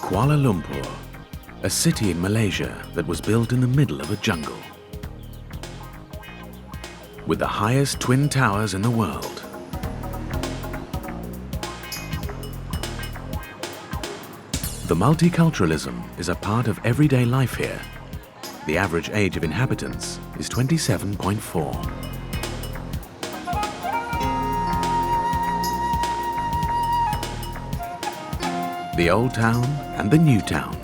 Kuala Lumpur, a city in Malaysia that was built in the middle of a jungle. With the highest twin towers in the world. The multiculturalism is a part of everyday life here. The average age of inhabitants is 27.4. The old town and the new town.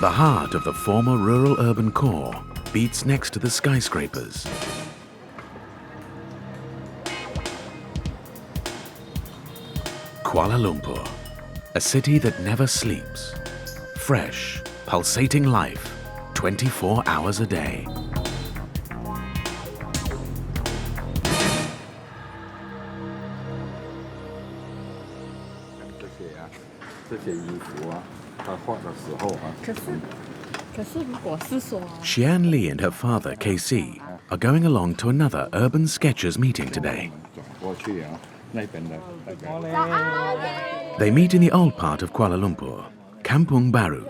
The heart of the former rural-urban core beats next to the skyscrapers. Kuala Lumpur, a city that never sleeps. Fresh, pulsating life, 24 hours a day. Xian Li and her father, KC, are going along to another urban sketchers meeting today. They meet in the old part of Kuala Lumpur, Kampung Baru.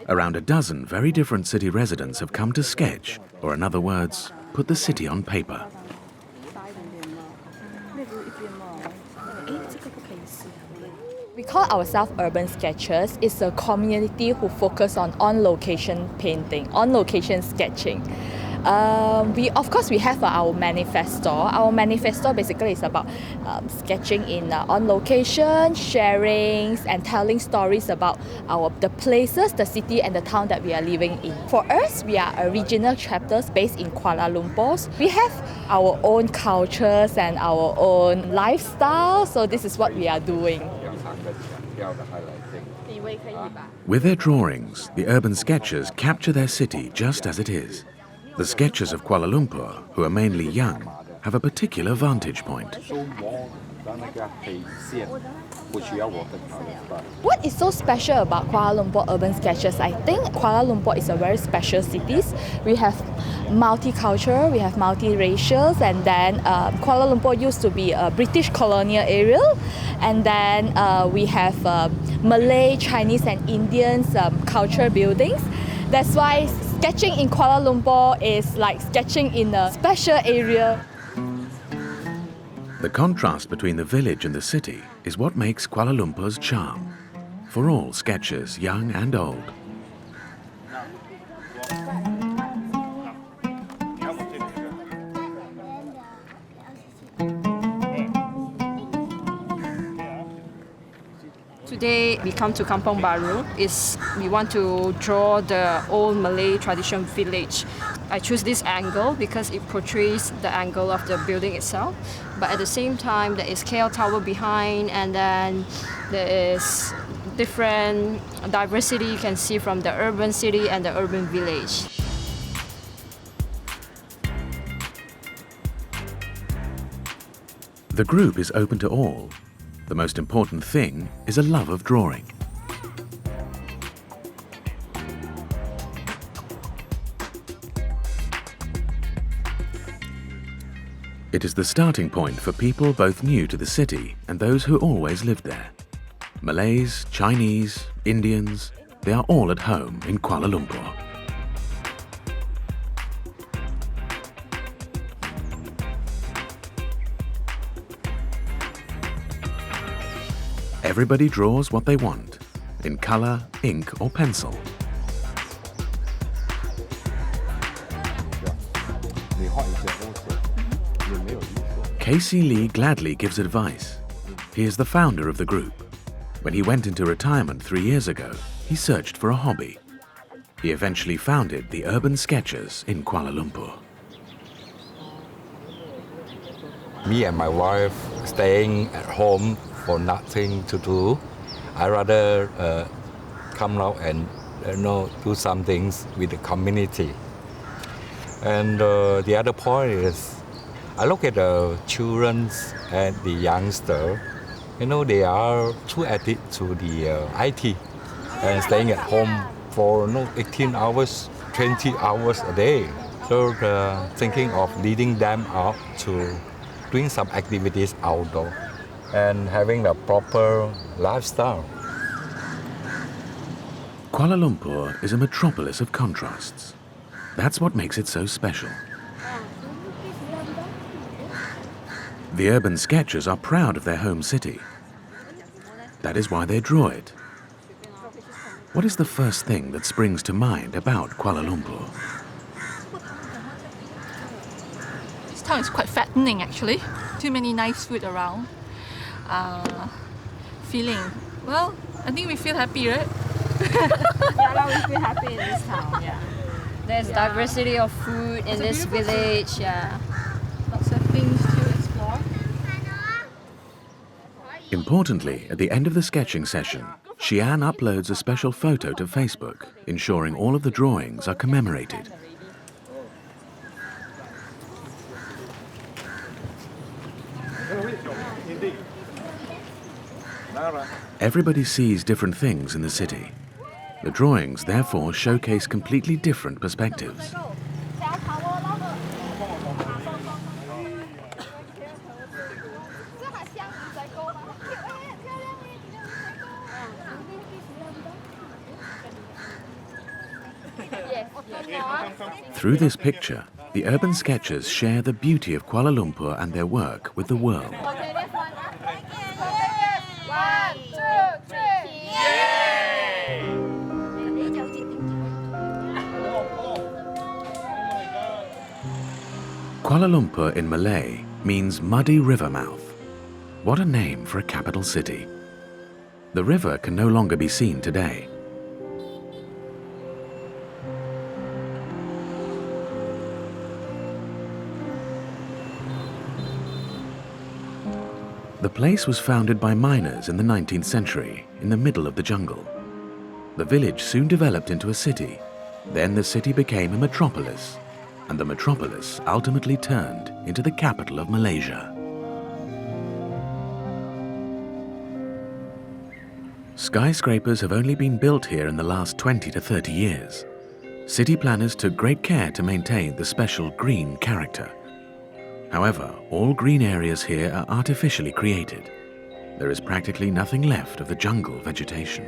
Around a dozen very different city residents have come to sketch, or in other words, put the city on paper. We call ourselves urban sketchers. It's a community who focus on location painting, on-location sketching. Of course, we have our manifesto. Our manifesto basically is about sketching in on location, sharing and telling stories about the places, the city and the town that we are living in. For us, we are a regional chapters based in Kuala Lumpur. We have our own cultures and our own lifestyle, so this is what we are doing. With their drawings, the urban sketchers capture their city just as it is. The sketchers of Kuala Lumpur, who are mainly young, have a particular vantage point. What is so special about Kuala Lumpur urban sketchers? I think Kuala Lumpur is a very special city. We have multicultural, we have multiracial, and then Kuala Lumpur used to be a British colonial area, and then we have Malay, Chinese and Indians cultural buildings. That's why sketching in Kuala Lumpur is like sketching in a special area. The contrast between the village and the city is what makes Kuala Lumpur's charm, for all sketchers, young and old. Today we come to Kampung Baru. We want to draw the old Malay tradition village. I choose this angle because it portrays the angle of the building itself. But at the same time, there is KL Tower behind, and then there is different diversity you can see from the urban city and the urban village. The group is open to all. The most important thing is a love of drawing. It is the starting point for people both new to the city and those who always lived there. Malays, Chinese, Indians, they are all at home in Kuala Lumpur. Everybody draws what they want, in color, ink or pencil. Casey Lee gladly gives advice. He is the founder of the group. When he went into retirement 3 years ago, he searched for a hobby. He eventually founded the Urban Sketchers in Kuala Lumpur. Me and my wife staying at home for nothing to do. I rather come out and do some things with the community. And the other point is, I look at the children and the youngsters. They are too addicted to the IT and staying at home for 18 hours, 20 hours a day. So thinking of leading them out to doing some activities outdoor and having a proper lifestyle. Kuala Lumpur is a metropolis of contrasts. That's what makes it so special. The urban sketchers are proud of their home city. That is why they draw it. What is the first thing that springs to mind about Kuala Lumpur? This town is quite fattening actually. Too many nice food around. Well, I think we feel happy, right? Yeah, we feel happy in this town. Yeah. There's diversity of food in this village. Yeah. Lots of things to explore. Importantly, at the end of the sketching session, Xian uploads a special photo to Facebook, ensuring all of the drawings are commemorated. Everybody sees different things in the city. The drawings therefore showcase completely different perspectives. Through this picture, the urban sketchers share the beauty of Kuala Lumpur and their work with the world. Kuala Lumpur in Malay means muddy river mouth. What a name for a capital city. The river can no longer be seen today. The place was founded by miners in the 19th century in the middle of the jungle. The village soon developed into a city. Then the city became a metropolis, and the metropolis ultimately turned into the capital of Malaysia. Skyscrapers have only been built here in the last 20 to 30 years. City planners took great care to maintain the special green character. However, all green areas here are artificially created. There is practically nothing left of the jungle vegetation.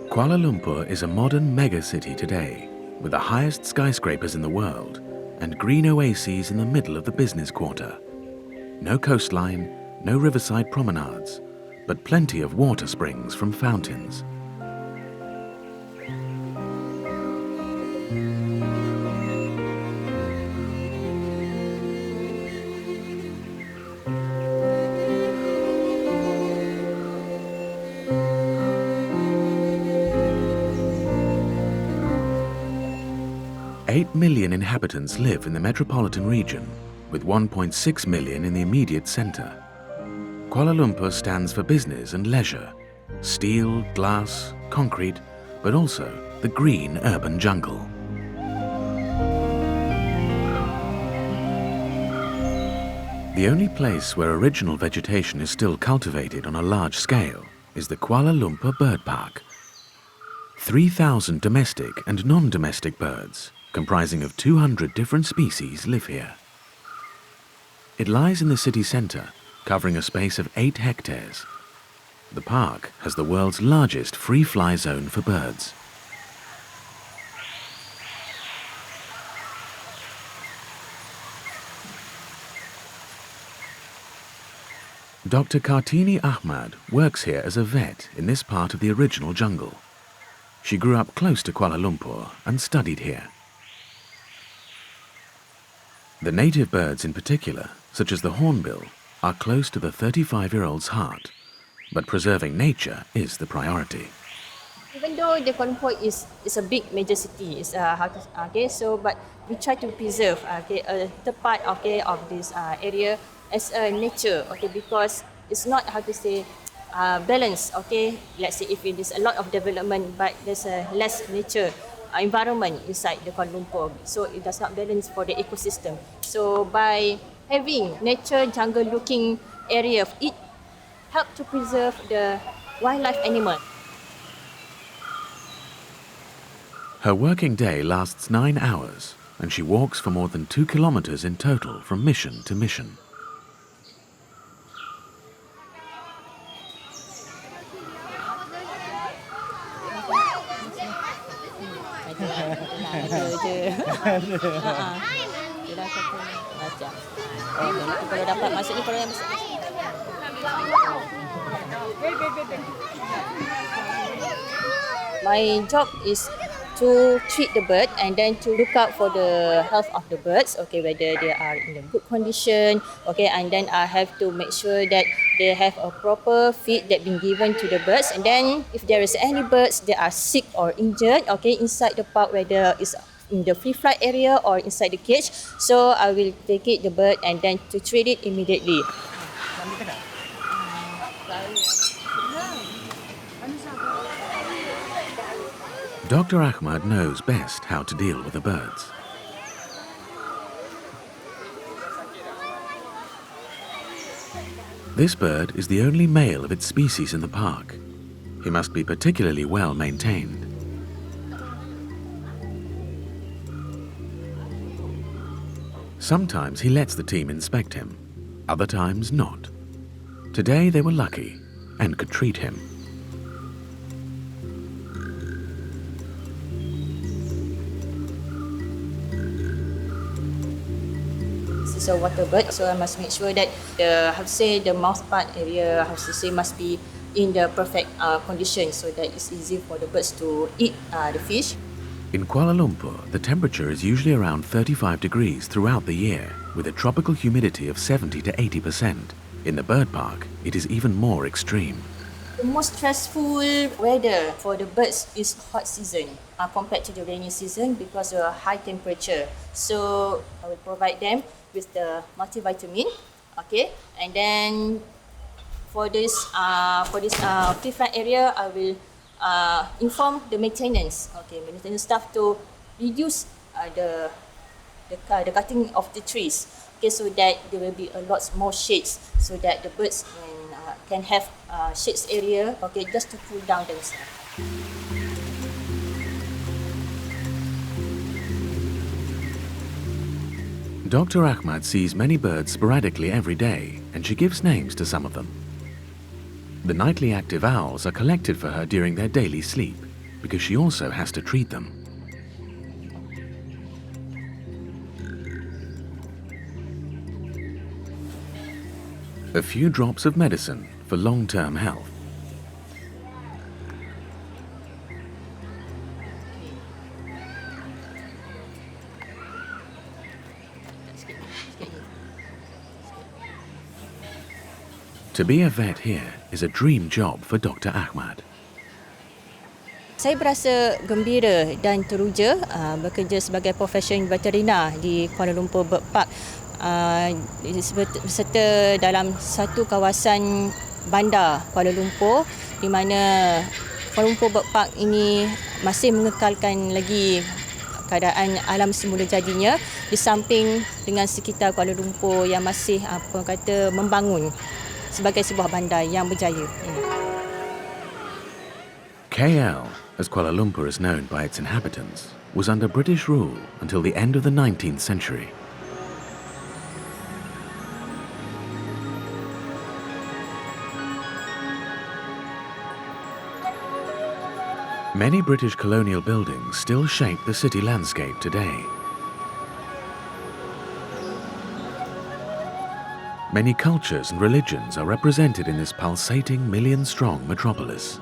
Kuala Lumpur is a modern megacity today, with the highest skyscrapers in the world and green oases in the middle of the business quarter. No coastline, no riverside promenades, but plenty of water springs from fountains. Eight million inhabitants live in the metropolitan region, with 1.6 million in the immediate centre. Kuala Lumpur stands for business and leisure, steel, glass, concrete, but also the green urban jungle. The only place where original vegetation is still cultivated on a large scale is the Kuala Lumpur Bird Park. 3,000 domestic and non-domestic birds, comprising of 200 different species, live here. It lies in the city centre, covering a space of 8 hectares. The park has the world's largest free-fly zone for birds. Dr. Kartini Ahmad works here as a vet in this part of the original jungle. She grew up close to Kuala Lumpur and studied here. The native birds in particular, such as the hornbill, are close to the 35-year-old's heart, but preserving nature is the priority. Even though the Kuala Lumpur is a big major city, but we try to preserve the part of this area as a nature, because it's not balanced. Let's say if it is a lot of development, but there's a less nature environment inside the Kuala Lumpur, so it does not balance for the ecosystem. So by having nature jungle-looking area, it helps to preserve the wildlife animal. Her working day lasts 9 hours, and she walks for more than 2 kilometers in total from mission to mission. My job is to treat the bird and then to look out for the health of the birds, okay, whether they are in a good condition, okay, and then I have to make sure that they have a proper feed that been given to the birds, and then if there is any birds that are sick or injured, okay, inside the park, whether it's in the free flight area or inside the cage, so I will take it the bird and then to treat it immediately. Dr. Ahmad knows best how to deal with the birds. This bird is the only male of its species in the park. He must be particularly well maintained. Sometimes he lets the team inspect him, other times not. Today they were lucky and could treat him. This is a water bird, so I must make sure that the mouth part area, must be in the perfect condition so that it's easy for the birds to eat the fish. In Kuala Lumpur, the temperature is usually around 35 degrees throughout the year, with a tropical humidity of 70 to 80%. In the bird park, it is even more extreme. The most stressful weather for the birds is hot season compared to the rainy season because of high temperature. So I will provide them with the multivitamin, okay, and then for this free flight area, I will inform the maintenance staff to reduce the cutting of the trees, okay, so that there will be a lot more shades, so that the birds can have shades area, okay, just to cool down themselves. Dr. Ahmad sees many birds sporadically every day, and she gives names to some of them. The nightly active owls are collected for her during their daily sleep, because she also has to treat them. A few drops of medicine for long-term health. To be a vet here is a dream job for Dr. Ahmad. Saya berasa gembira dan teruja bekerja sebagai profesion veterina di Kuala Lumpur Bird Park serta dalam satu kawasan bandar Kuala Lumpur, di mana Kuala Lumpur Bird Park ini masih mengekalkan lagi keadaan alam semula jadinya di samping dengan sekitar Kuala Lumpur yang masih membangun sebagai sebuah bandar yang berjaya. KL, as Kuala Lumpur is known by its inhabitants, was under British rule until the end of the 19th century. Many British colonial buildings still shape the city landscape today. Many cultures and religions are represented in this pulsating, million-strong metropolis.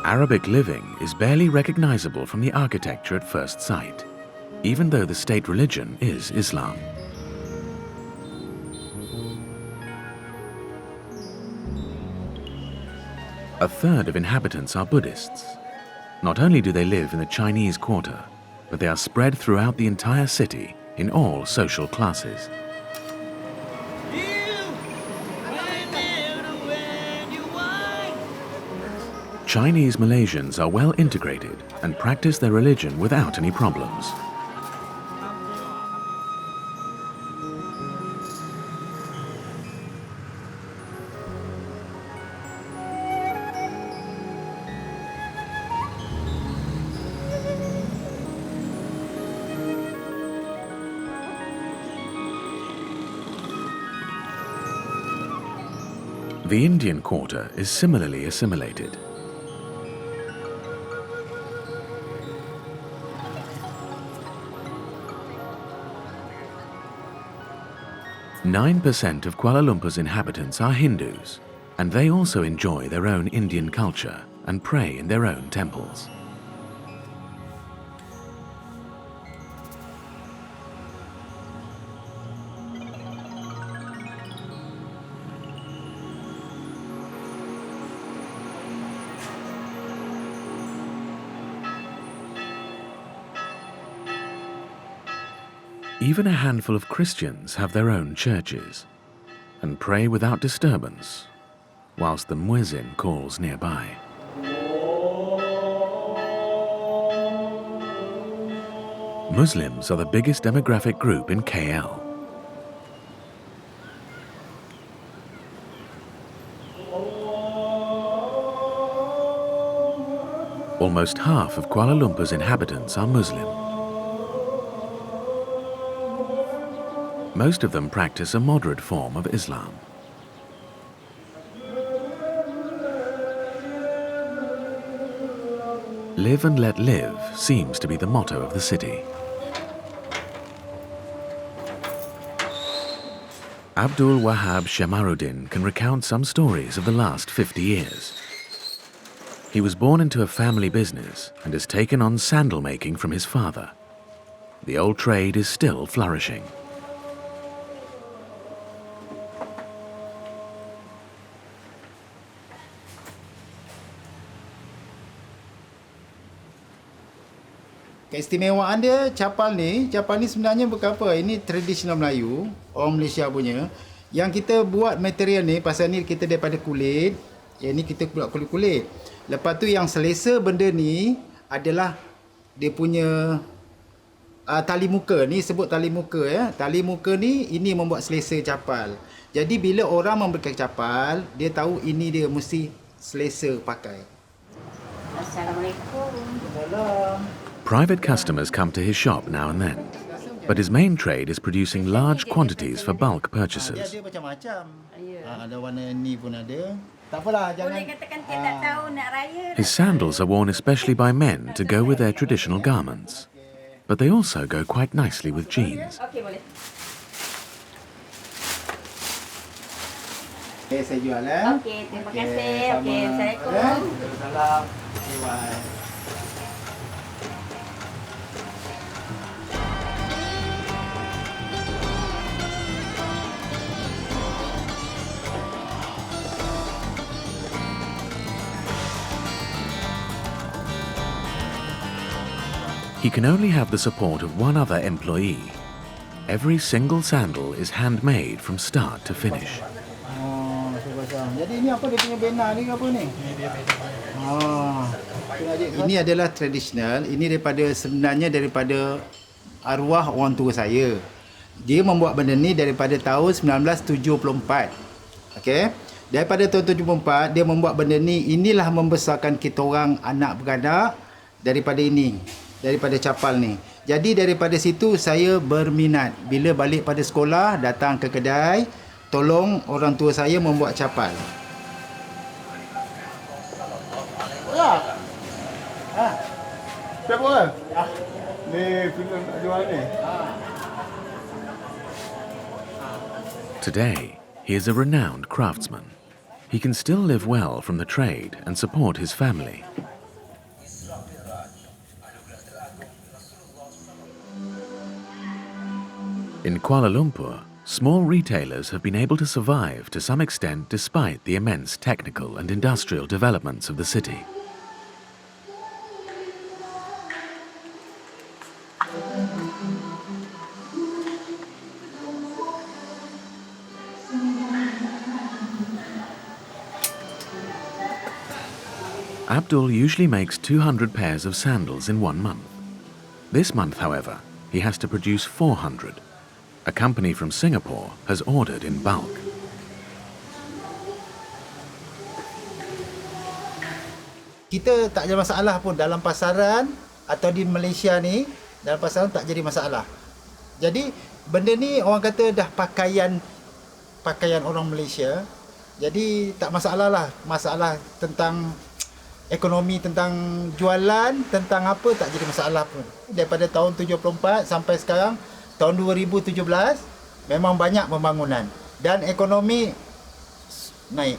Arabic living is barely recognizable from the architecture at first sight, even though the state religion is Islam. A third of inhabitants are Buddhists. Not only do they live in the Chinese Quarter, but they are spread throughout the entire city in all social classes. Chinese Malaysians are well integrated and practice their religion without any problems. The Indian quarter is similarly assimilated. Nine 9% of Kuala Lumpur's inhabitants are Hindus, and they also enjoy their own Indian culture and pray in their own temples. Even a handful of Christians have their own churches and pray without disturbance, whilst the muezzin calls nearby. Muslims are the biggest demographic group in KL. Almost half of Kuala Lumpur's inhabitants are Muslim. Most of them practice a moderate form of Islam. Live and let live seems to be the motto of the city. Abdul Wahab Shamaruddin can recount some stories of the last 50 years. He was born into a family business and has taken on sandal making from his father. The old trade is still flourishing. Keistimewaan dia capal ni sebenarnya bukan apa. Ini tradisional Melayu, orang Malaysia punya. Yang kita buat material ni pasal ni kita daripada kulit. Yang ni kita buat kulit-kulit. Lepas tu yang selesa benda ni adalah dia punya tali muka. Ni sebut tali muka ya. Tali muka ni ini membuat selesa capal. Jadi bila orang memberikan capal, dia tahu ini dia mesti selesa pakai. Assalamualaikum. Salam. Private customers come to his shop now and then, but his main trade is producing large quantities for bulk purchases. Dia macam-macam. Ada warna ni pun ada. Tak apalah, jangan. His sandals are worn especially by men to go with their traditional garments, but they also go quite nicely with jeans. Okey, boleh. Okey, saya jual Okey, terima kasih. Okey, Assalamualaikum. Salam. Okay, bye. He can only have the support of one other employee. Every single sandal is handmade from start to finish. Jadi ini apa dia punya bena ni apa ni? Ini adalah tradisional. Ini sebenarnya daripada arwah orang tua saya. Dia membuat benda ni daripada tahun 1974. Okey. Daripada tahun 74 dia membuat benda ni. Inilah membesarkan kita orang anak beranak daripada ini. Daripada capal ni. Jadi daripada situ saya berminat. Bila balik pada sekolah, datang ke kedai, tolong orang tua saya membuat capal. Siapa orang? Ni filem nak jual ni. Today, he is a renowned craftsman. He can still live well from the trade and support his family. In Kuala Lumpur, small retailers have been able to survive to some extent despite the immense technical and industrial developments of the city. Abdul usually makes 200 pairs of sandals in 1 month. This month, however, he has to produce 400. A company from Singapore has ordered in bulk. Kita tak ada masalah pun dalam pasaran atau di Malaysia ni, dalam pasaran tak jadi masalah. Jadi benda ni orang kata dah pakaian orang Malaysia. Jadi tak masalah lah. Masalah tentang ekonomi, tentang jualan, tentang apa tak jadi masalah pun. Daripada tahun 74 sampai sekarang tahun 2017 memang banyak pembangunan dan ekonomi naik.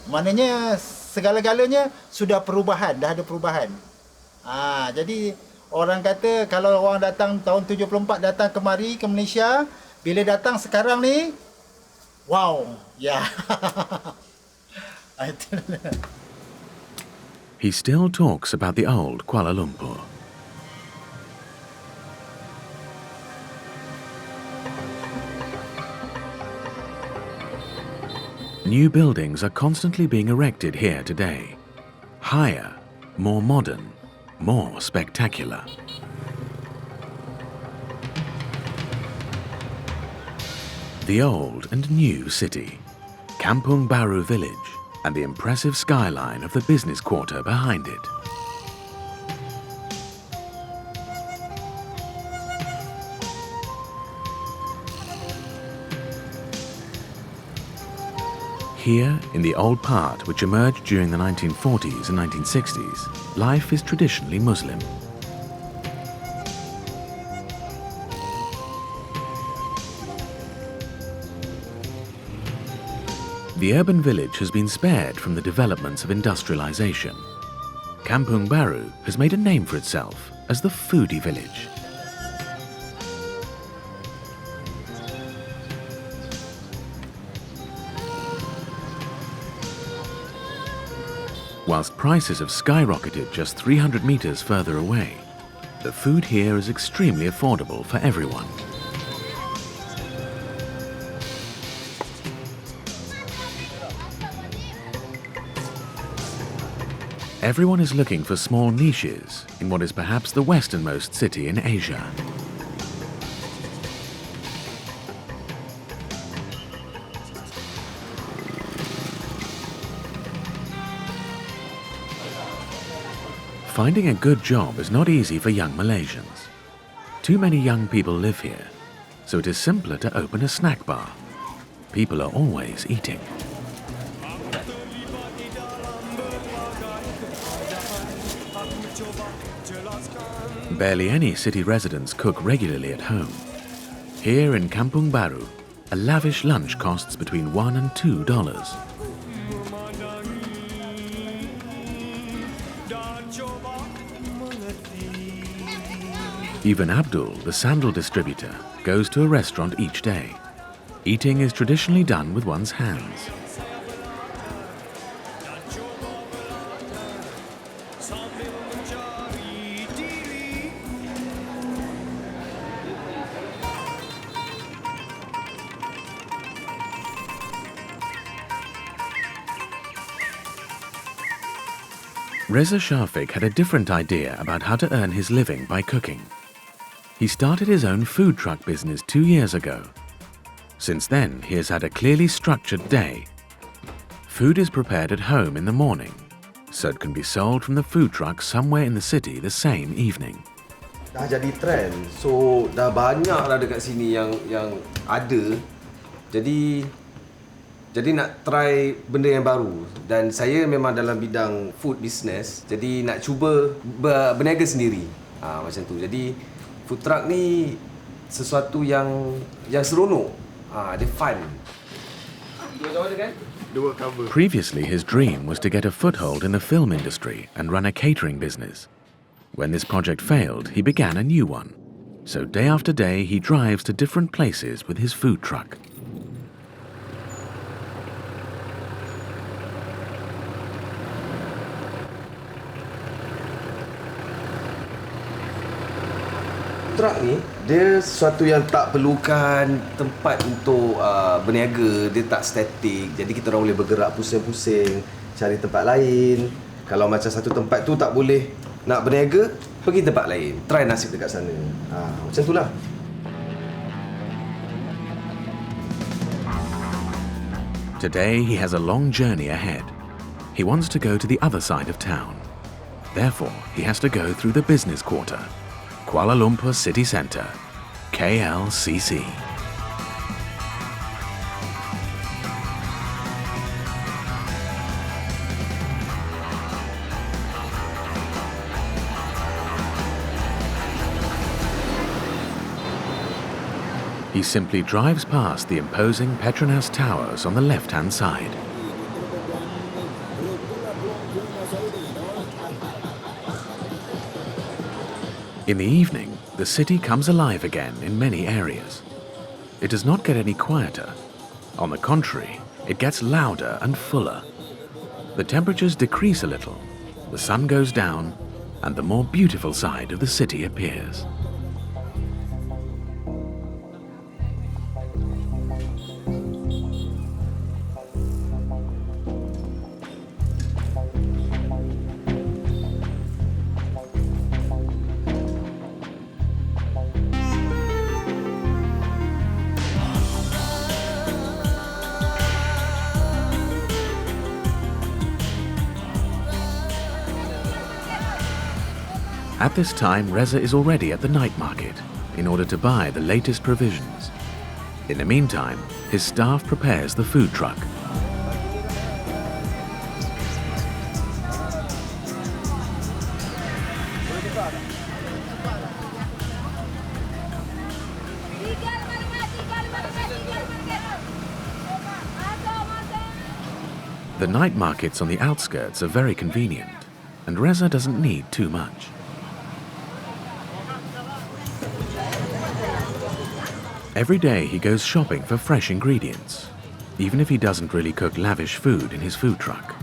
Maknanya segala-galanya sudah perubahan, dah ada perubahan. Jadi orang kata kalau orang datang tahun 74 datang kemari ke Malaysia, bila datang sekarang ni, wow, ya. He still talks about the old Kuala Lumpur. New buildings are constantly being erected here today. Higher, more modern, more spectacular. The old and new city, Kampung Baru village, and the impressive skyline of the business quarter behind it. Here, in the old part which emerged during the 1940s and 1960s, life is traditionally Muslim. The urban village has been spared from the developments of industrialization. Kampung Baru has made a name for itself as the foodie village. Whilst prices have skyrocketed just 300 meters further away, the food here is extremely affordable for everyone. Everyone is looking for small niches in what is perhaps the westernmost city in Asia. Finding a good job is not easy for young Malaysians. Too many young people live here, so it is simpler to open a snack bar. People are always eating. Barely any city residents cook regularly at home. Here in Kampung Baru, a lavish lunch costs between $1 and $2. Even Abdul, the sandal distributor, goes to a restaurant each day. Eating is traditionally done with one's hands. Reza Shafiq had a different idea about how to earn his living by cooking. He started his own food truck business 2 years ago. Since then, he has had a clearly structured day. Food is prepared at home in the morning, so it can be sold from the food truck somewhere in the city the same evening. Dah jadi trend, so dah banyak lah dekat sini yang ada. Jadi nak try benda yang baru, dan saya memang dalam bidang food business, jadi nak cuba berniaga sendiri. Macam tu. Jadi food truck ni sesuatu yang seronok. Dia fun. Previously, his dream was to get a foothold in the film industry and run a catering business. When this project failed, he began a new one. So day after day, he drives to different places with his food truck. Truck ni, dia sesuatu yang tak perlukan tempat untuk berniaga, dia tak statik. Jadi kita orang boleh bergerak pusing-pusing, cari tempat lain. Kalau macam satu tempat tu tak boleh nak berniaga, pergi tempat lain. Try nasib dekat sana. Macam itulah. Today, he has a long journey ahead. He wants to go to the other side of town. Therefore, he has to go through the business quarter, Kuala Lumpur City Centre, KLCC. He simply drives past the imposing Petronas Towers on the left-hand side. In the evening, the city comes alive again in many areas. It does not get any quieter. On the contrary, it gets louder and fuller. The temperatures decrease a little, the sun goes down, and the more beautiful side of the city appears. At this time, Reza is already at the night market in order to buy the latest provisions. In the meantime, his staff prepares the food truck. The night markets on the outskirts are very convenient, and Reza doesn't need too much. Every day he goes shopping for fresh ingredients, even if he doesn't really cook lavish food in his food truck.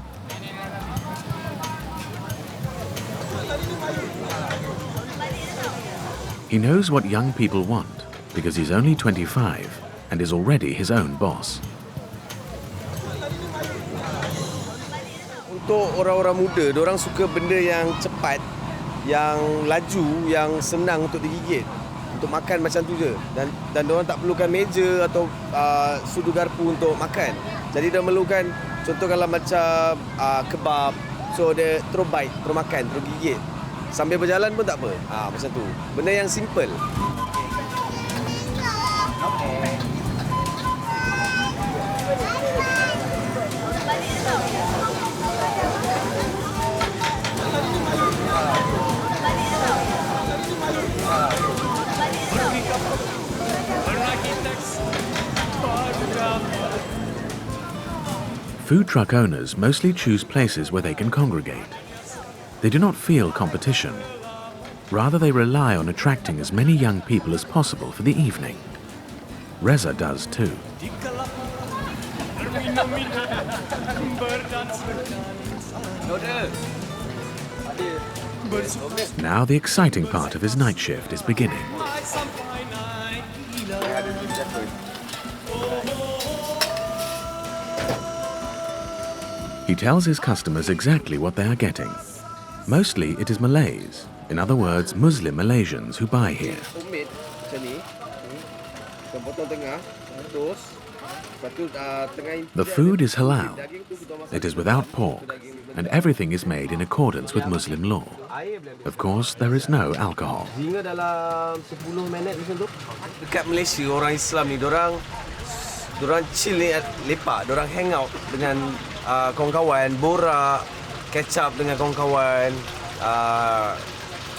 He knows what young people want because he's only 25 and is already his own boss. Untuk orang-orang muda, diorang suka benda yang cepat, yang laju, yang senang untuk digigit. Untuk makan macam tu je, dan diorang tak perlukan meja atau sudu garpu untuk makan. Jadi dia memerlukan, contoh kalau macam kebab, so dia terus bite, terus makan, terus gigit. Sambil berjalan pun tak apa. Macam tu. Benda yang simple. Food truck owners mostly choose places where they can congregate. They do not feel competition. Rather, they rely on attracting as many young people as possible for the evening. Reza does too. Now the exciting part of his night shift is beginning. He tells his customers exactly what they are getting. Mostly it is Malays, in other words, Muslim Malaysians who buy here. The food is halal. It is without pork, and everything is made in accordance with Muslim law. Of course, there is no alcohol. Dekat Malaysia, orang Islam ni, dorang chill ni, lepak, dorang hang out dengan kawan-kawan, borak, catch up dengan kawan-kawan,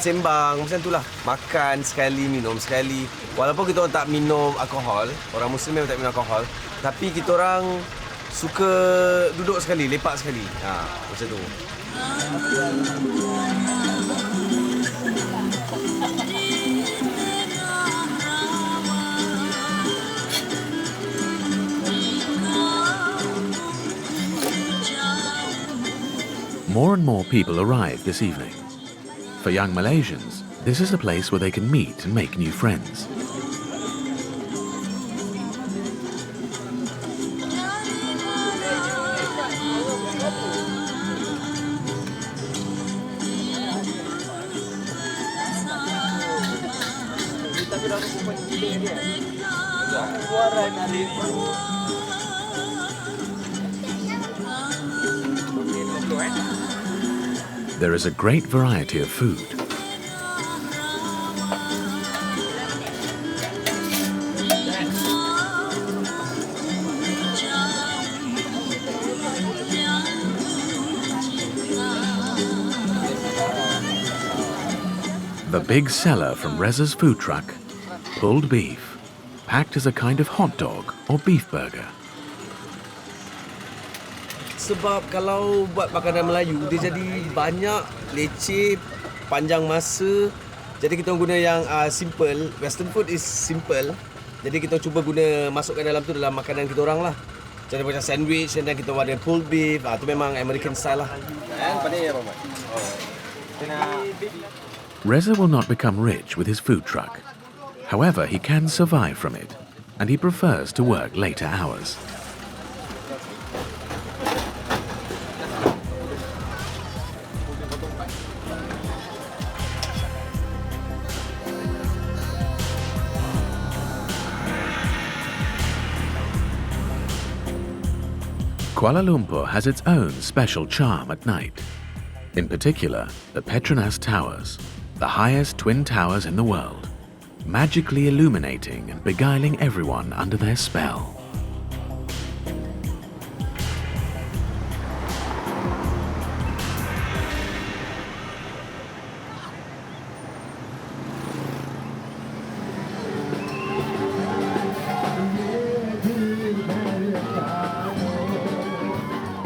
sembang, macam itulah. Makan sekali, minum sekali. Walaupun kita orang tak minum alkohol, orang Muslim memang tak minum alkohol, tapi kita orang suka duduk sekali, lepak sekali. Macam tu. More and more people arrive this evening. For young Malaysians, this is a place where they can meet and make new friends. There is a great variety of food. The big seller from Reza's food truck, pulled beef, packed as a kind of hot dog or beef burger. Sebab kalau buat makanan Melayu, dia jadi banyak, leceh, panjang masa. Jadi kita guna yang simple. Western food is simple. Jadi kita cuba guna masukkan dalam tu dalam makanan kita orang lah. Jadi macam sandwich dan kita ada pulled beef. Tu memang American style lah. Reza will not become rich with his food truck. However, he can survive from it, and he prefers to work later hours. Kuala Lumpur has its own special charm at night. In particular, the Petronas Towers, the highest twin towers in the world, magically illuminating and beguiling everyone under their spell.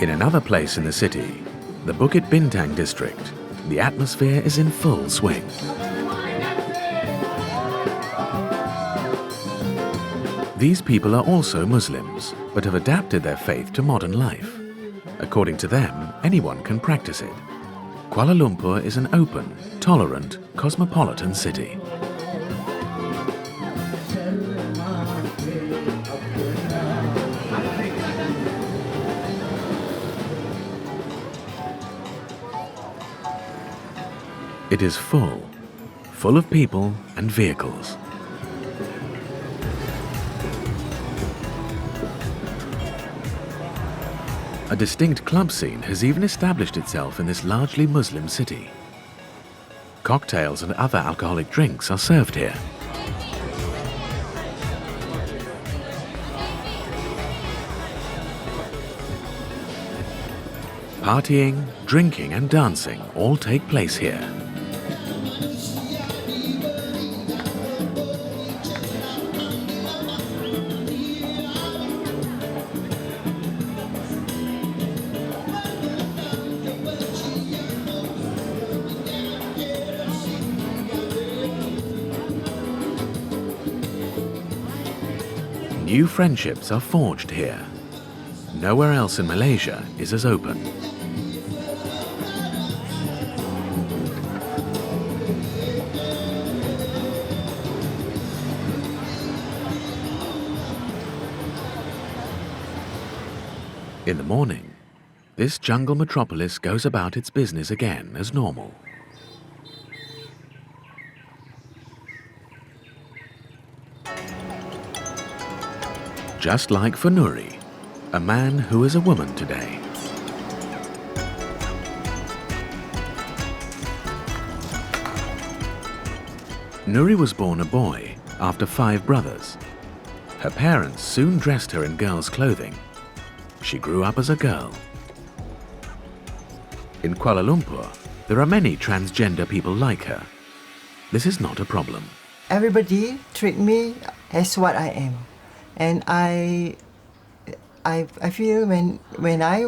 In another place in the city, the Bukit Bintang district, the atmosphere is in full swing. These people are also Muslims, but have adapted their faith to modern life. According to them, anyone can practice it. Kuala Lumpur is an open, tolerant, cosmopolitan city. It is full of people and vehicles. A distinct club scene has even established itself in this largely Muslim city. Cocktails and other alcoholic drinks are served here. Partying, drinking and dancing all take place here. New friendships are forged here. Nowhere else in Malaysia is as open. In the morning, this jungle metropolis goes about its business again as normal. Just like for Nuri, a man who is a woman today. Nuri was born a boy after 5 brothers. Her parents soon dressed her in girls' clothing. She grew up as a girl. In Kuala Lumpur, there are many transgender people like her. This is not a problem. Everybody treat me as what I am. And I feel when I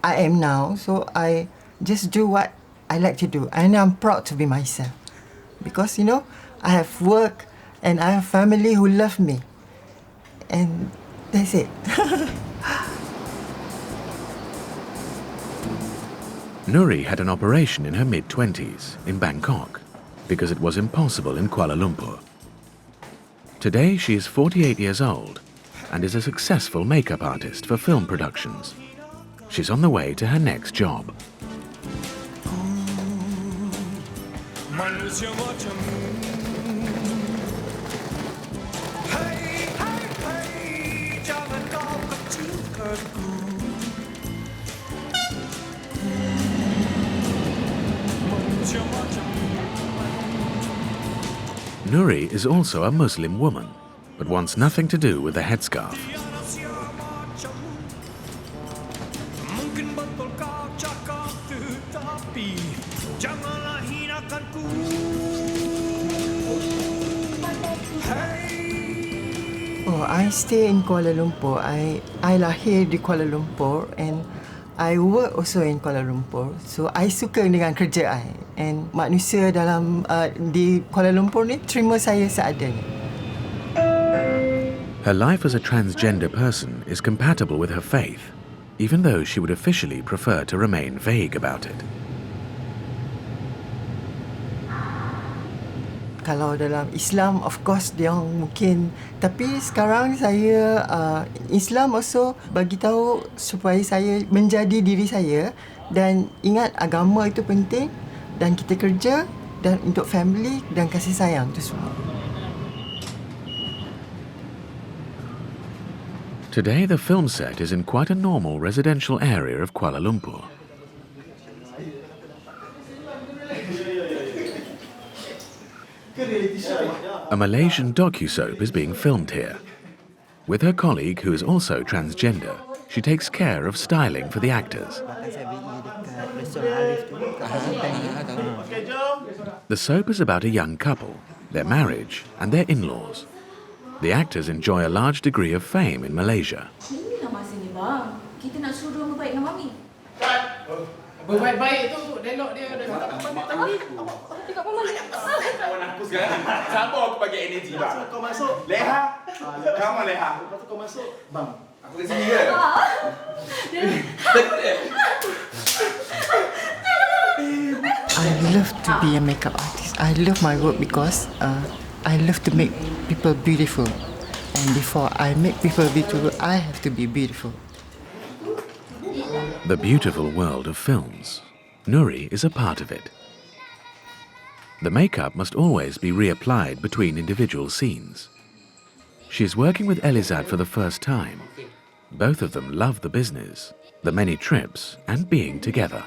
am now, so I just do what I like to do, and I'm proud to be myself, because I have work and I have family who love me, and that's it. Nuri had an operation in her mid-20s in Bangkok because it was impossible in Kuala Lumpur. Today she is 48 years old and is a successful makeup artist for film productions. She's on the way to her next job. Nuri is also a Muslim woman, but wants nothing to do with the headscarf. Hey! Oh, I stay in Kuala Lumpur. I lahir di Kuala Lumpur and I work also in Kuala Lumpur. So I suka dengan kerja I. And manusia dalam di Kuala Lumpur ni terima saya seadanya. Her life as a transgender person is compatible with her faith, even though she would officially prefer to remain vague about it. Kalau dalam Islam, of course, dia mungkin. Tapi sekarang saya, Islam also bagi tahu supaya saya menjadi diri saya dan ingat agama itu penting dan kita kerja dan untuk family dan kasih sayang itu semua. Today, the film set is in quite a normal residential area of Kuala Lumpur. A Malaysian docu-soap is being filmed here. With her colleague, who is also transgender, she takes care of styling for the actors. The soap is about a young couple, their marriage, and their in-laws. The actors enjoy a large degree of fame in Malaysia. Kita nak suruh orang berbaik dengan Mami. Berbaik-baik tu, dialog dia tadi. Tengok Mami. Kawan aku sekarang. Sabar aku bagi energi bang. Kau masuk. Leha. Kamu Leha. Lepas tu kau masuk. Bang. Aku kat sini ke? I love to be a makeup artist. I love my work because I love to make people beautiful. And before I make people beautiful, I have to be beautiful. The beautiful world of films. Nuri is a part of it. The makeup must always be reapplied between individual scenes. She is working with Elizad for the first time. Both of them love the business, the many trips, and being together.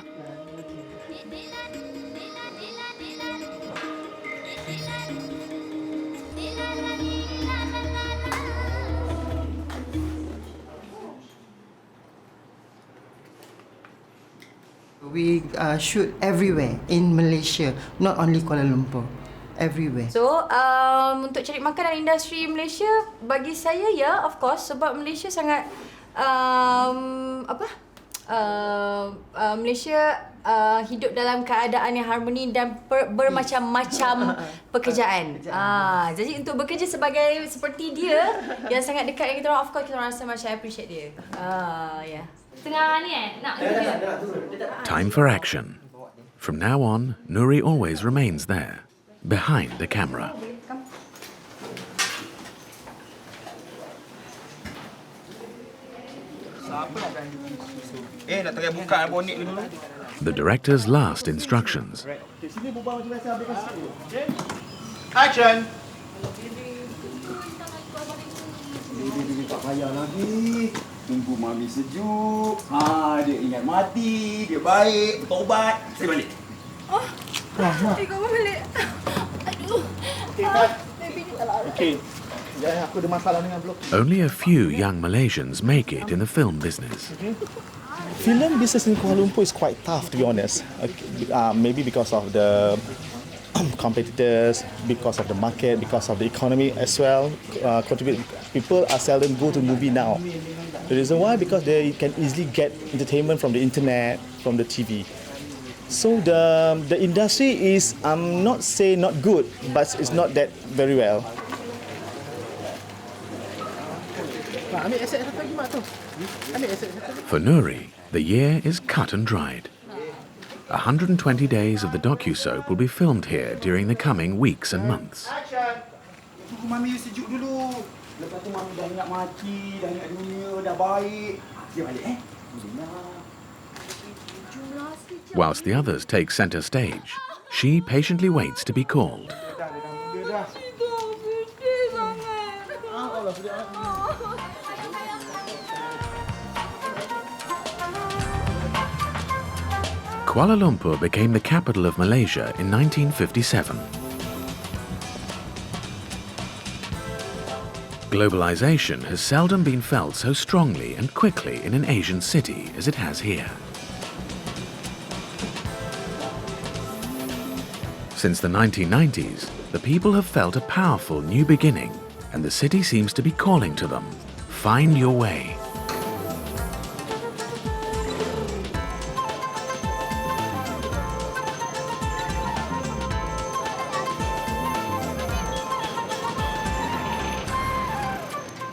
We shoot everywhere in Malaysia, not only Kuala Lumpur, everywhere. So, untuk cari makan dalam industri Malaysia, bagi saya ya, of course, sebab Malaysia sangat Malaysia hidup dalam keadaan yang harmoni dan bermacam-macam pekerjaan. Jadi untuk bekerja seperti dia yang sangat dekat dengan kita orang, of course kita orang rasa macam appreciate dia. Yeah. Tengah ni nak Time for action. From now on, Nuri always remains there, behind the camera. Nak tengah buka bonik dulu. The director's last instructions. Sini berbual macam biasa, habis kasi. Action! Bibi tak payah lagi. Tunggu Mami sejuk. Dia ingat mati, dia baik, bertaubat. Saya balik. Kau balik. Aduh. Okey. Ya, aku ada masalah dengan blok. Only a few young Malaysians make it in the film business. Film business in Kuala Lumpur is quite tough, to be honest. Maybe because of the competitors, because of the market, because of the economy as well. People are seldom go to movie now. The reason why, because they can easily get entertainment from the internet, from the TV. So the industry is, not say not good, but it's not that very well. For Nuri, the year is cut and dried. 120 days of the docu-soap will be filmed here during the coming weeks and months. Tunggu Mami sejuk dulu. Lepas tu Mami dah ingat mati, dah ingat dunia, dah baik. Dia balik Whilst the others take centre stage, she patiently waits to be called. Kuala Lumpur became the capital of Malaysia in 1957. Globalization has seldom been felt so strongly and quickly in an Asian city as it has here. Since the 1990s, the people have felt a powerful new beginning and the city seems to be calling to them. Find your way.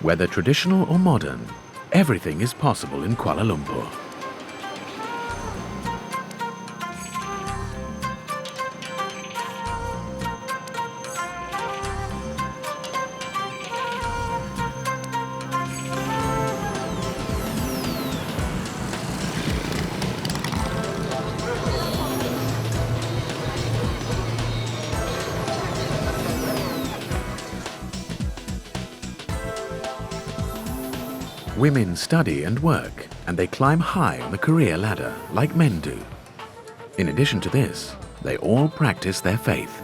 Whether traditional or modern, everything is possible in Kuala Lumpur. Women study and work, and they climb high on the career ladder, like men do. In addition to this, they all practice their faith.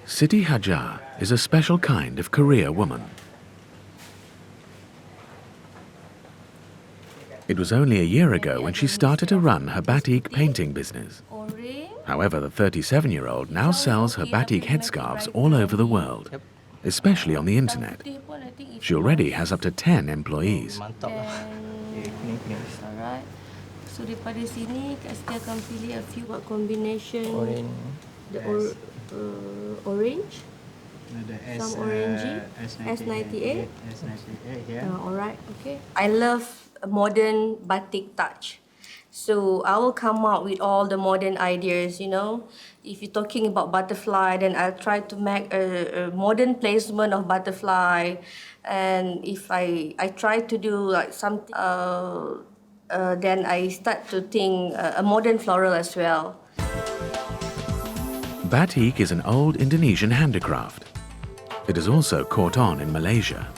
Siti Hajar is a special kind of career woman. It was only a year ago when she started to run her batik painting business. However, the 37-year-old now sells her batik headscarves all over the world, especially on the internet. She already has up to 10 employees. So daripada sini, Kak Siti akan pilih a few combination. Orange. Some orangey. S98. Alright, okay. I love modern batik touch. So I will come out with all the modern ideas, you know. If you're talking about butterfly, then I'll try to make a modern placement of butterfly. And if I try to do like something, then I start to think a modern floral as well. Batik is an old Indonesian handicraft. It has also caught on in Malaysia.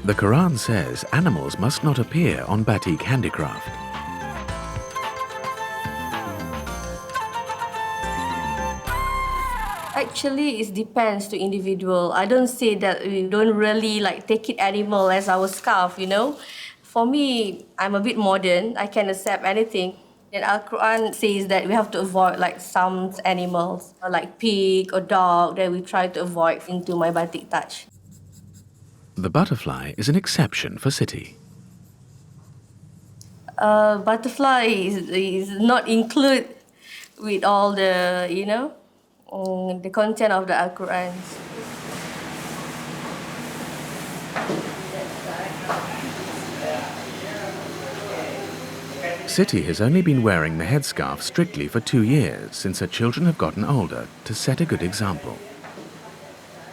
The Quran says animals must not appear on batik handicraft. Actually, it depends to individual. I don't say that we don't really like take it animal as our scarf, you know. For me, I'm a bit modern. I can accept anything. And Al-Quran says that we have to avoid like some animals, like pig or dog, that we try to avoid into my batik touch. The butterfly is an exception for Siti. Butterfly is not included with all the, you know, the content of the Al-Quran. Siti has only been wearing the headscarf strictly for 2 years since her children have gotten older to set a good example.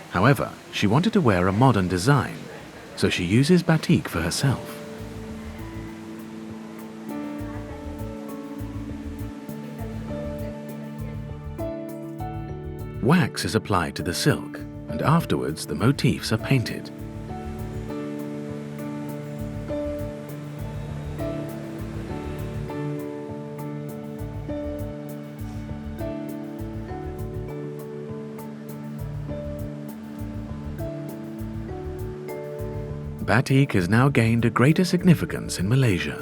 However, she wanted to wear a modern design, so she uses batik for herself. Wax is applied to the silk, and afterwards the motifs are painted. Batik has now gained a greater significance in Malaysia.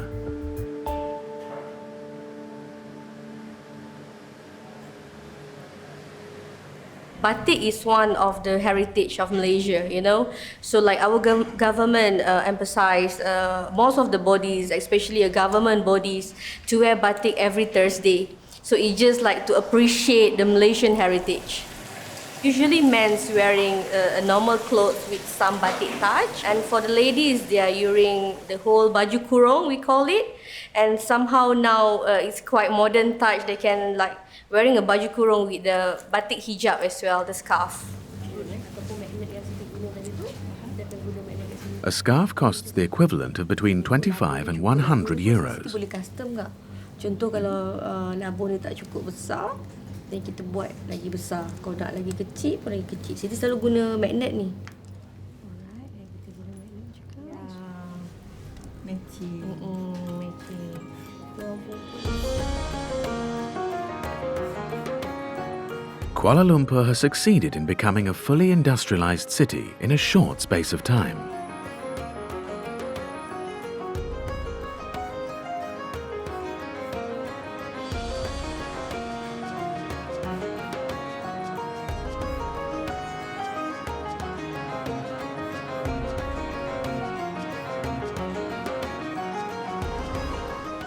Batik is one of the heritage of Malaysia, you know. So like our government emphasize most of the bodies, especially government bodies, to wear batik every Thursday. So it's just like to appreciate the Malaysian heritage. Usually men's wearing a normal clothes with some batik touch, and for the ladies they are wearing the whole baju kurung, we call it, and somehow now it's quite modern touch. They can like wearing a baju kurung with the batik hijab as well, the scarf. A scarf costs the equivalent of between 25 and 100 euros. Boleh custom tak? Contoh kalau nabung dia tak cukup besar, dan kita buat lagi besar. Kalau nak lagi kecil pun lagi kecil. Siti selalu guna magnet ni. Alright, kita guna magnet juga. Matching. Matching. Kuala Lumpur has succeeded in becoming a fully industrialized city in a short space of time.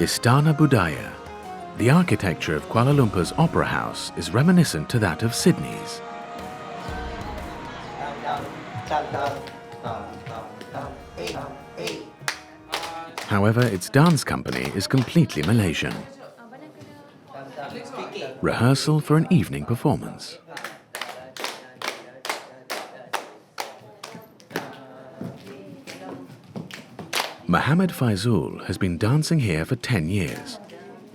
Istana Budaya. The architecture of Kuala Lumpur's Opera House is reminiscent to that of Sydney's. However, its dance company is completely Malaysian. Rehearsal for an evening performance. Muhammad Faizul has been dancing here for 10 years.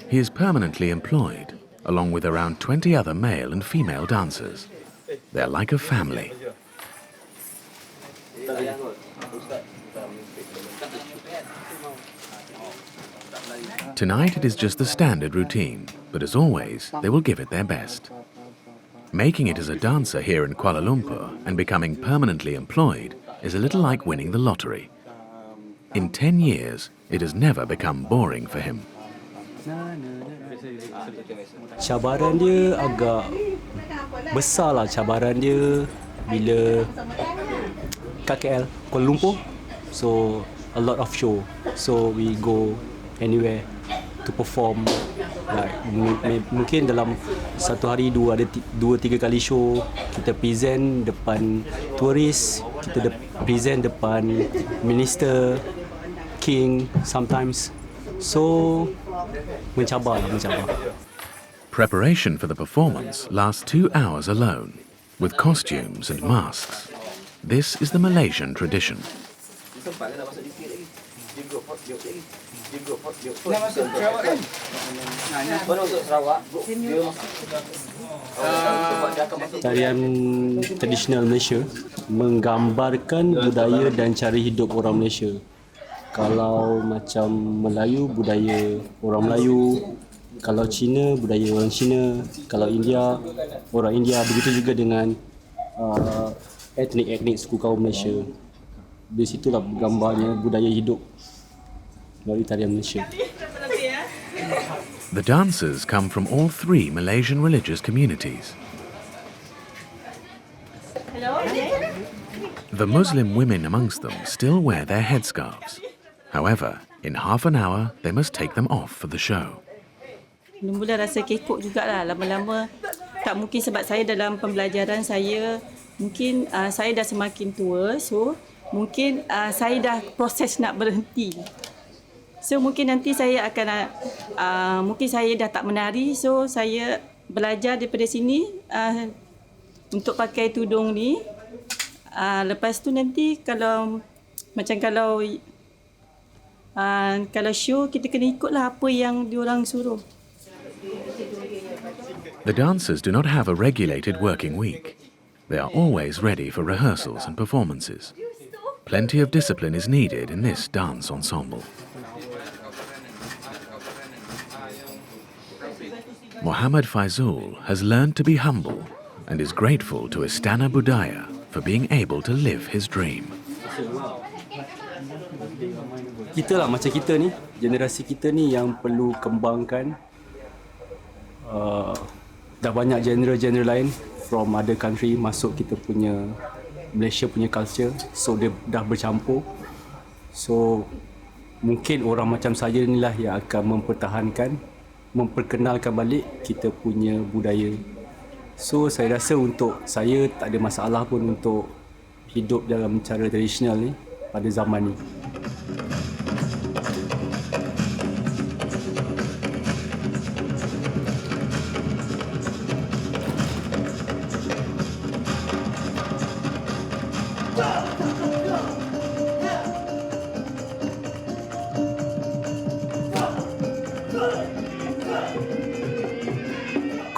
He is permanently employed, along with around 20 other male and female dancers. They're like a family. Tonight it is just the standard routine, but as always, they will give it their best. Making it as a dancer here in Kuala Lumpur and becoming permanently employed is a little like winning the lottery. In 10 years, it has never become boring for him. Cabaran dia agak besar lah, cabaran dia bila kat KL, Kuala Lumpur. So a lot of show. So we go anywhere to perform. Like mungkin dalam satu hari ada 2-3 kali show. Kita present depan turis, kita present depan minister, king sometimes. So mencabar. Preparation for the performance lasts 2 hours alone, with costumes and masks. This is the Malaysian tradition. Tarian tradisional Malaysia menggambarkan budaya dan cara hidup orang Malaysia. Kalau macam Melayu, budaya orang Melayu. Kalau Cina, budaya orang Cina. Kalau India, orang India. Begitu juga dengan etnik-etnik suku kaum Malaysia. Di situlah gambarnya budaya hidup dari tarian Malaysia. The dancers come from all 3 Malaysian religious communities. The Muslim women amongst them still wear their headscarves. However, in half an hour, they must take them off for the show. Mula rasa kekok jugalah. Lama-lama tak mungkin sebab saya dalam pembelajaran saya, mungkin saya dah semakin tua. So, mungkin saya dah proses nak berhenti. So, mungkin nanti saya akan, mungkin saya dah tak menari. So, saya belajar daripada sini untuk pakai tudung ni. Lepas tu nanti kalau show, kita kena ikutlah apa yang diorang suruh. The dancers do not have a regulated working week. They are always ready for rehearsals and performances. Plenty of discipline is needed in this dance ensemble. Muhammad Faizul has learned to be humble and is grateful to Istana Budaya for being able to live his dream. Kita lah macam kita ni, generasi kita ni yang perlu kembangkan. Dah banyak genre lain from other country masuk kita punya Malaysia punya culture, so dia dah bercampur. So mungkin orang macam saya inilah yang akan memperkenalkan balik kita punya budaya. So saya rasa untuk saya tak ada masalah pun untuk hidup dalam cara tradisional ni pada zaman ni.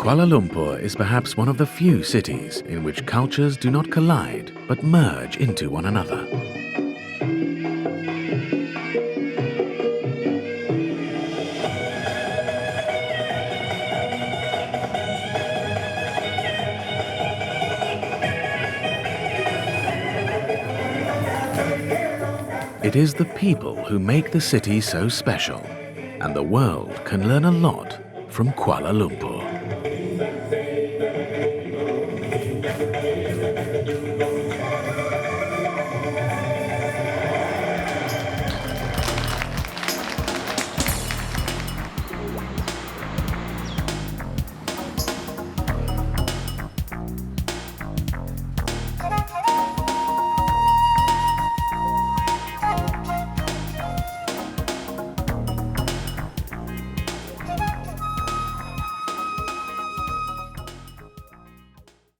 Kuala Lumpur is perhaps one of the few cities in which cultures do not collide but merge into one another. It is the people who make the city so special, and the world can learn a lot from Kuala Lumpur.